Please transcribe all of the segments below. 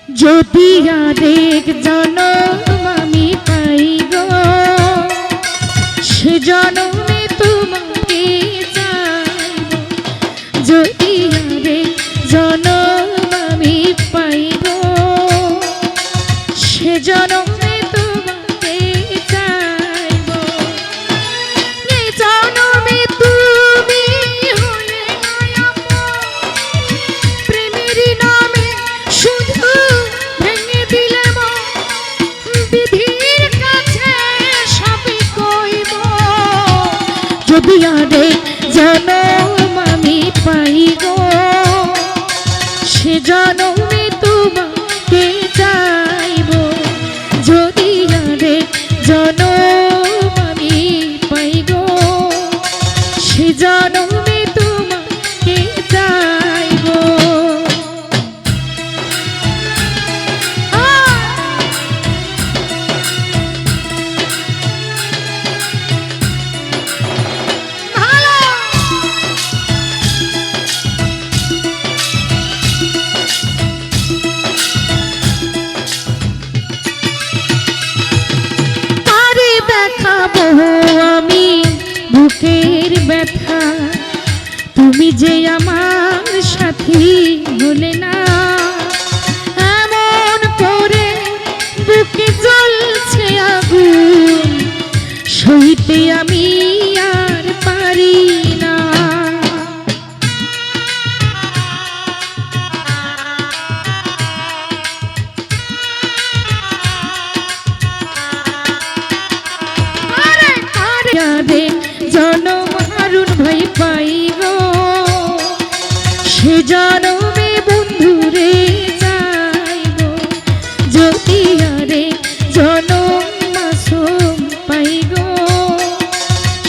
যদি আরেক জনম আমি পাই গো, সে জনমে তোমাকে চাইব। যদি আরেক জনম আমি পাই গো, সে জনমে তোমাকে চাইব। এই জনমে তুমি হলে প্রেমেরই নামে শুধু ভেঙে দিলে বিধির কাছে সবই কইব। যদি আরেক জনম আমি পাই গো, সে জনমে তোমাকে চাইব। যদি আরেক জনম আমি পাই গো, সে জনমে তোমাকে চাইব। আমি বুকের ব্যথা, তুমি যে আমার সাথী হলে না। এমন করে বুকে জ্বলছে আগুন, সইতে আমি আর পারি না। জনম হারুন ভাই পাই গো, সে জনমে বন্ধুরে চাইব। যদি আরে জনম মাসুম পাই গো,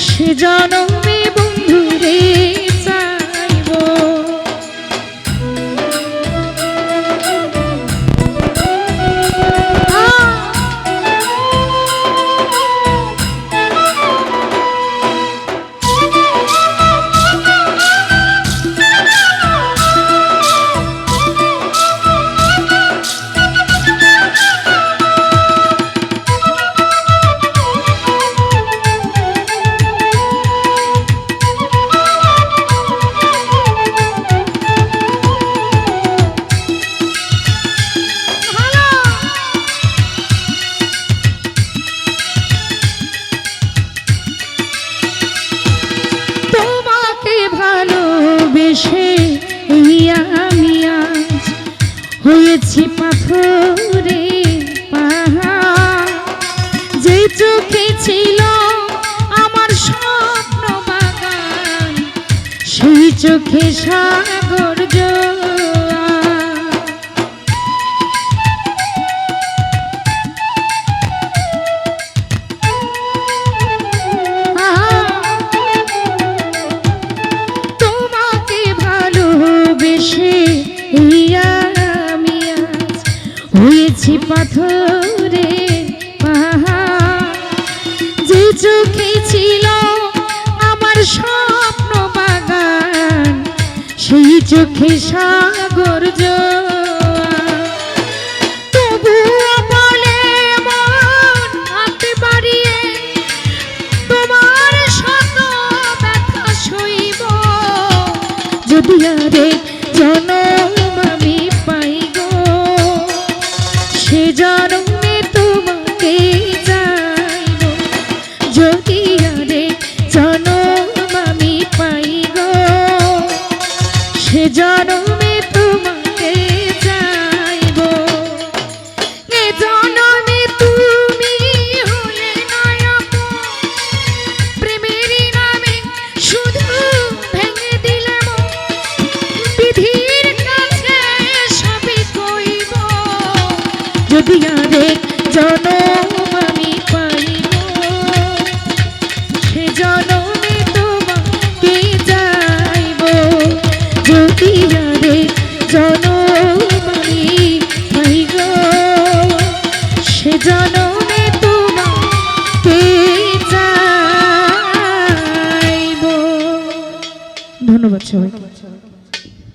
সে জনমে বন্ধুরে চাইব। ভালোবেসে আমি আজ হয়েছি পাথরে পাহাড়। যে চোখে ছিল আমার স্বপ্ন বাগান, সেই চোখে সাগর আমি আজ হয়েছি পাথরে পাহাড়। যে চোখে ছিল আমার স্বপ্ন বাগান, সেই চোখে সাগর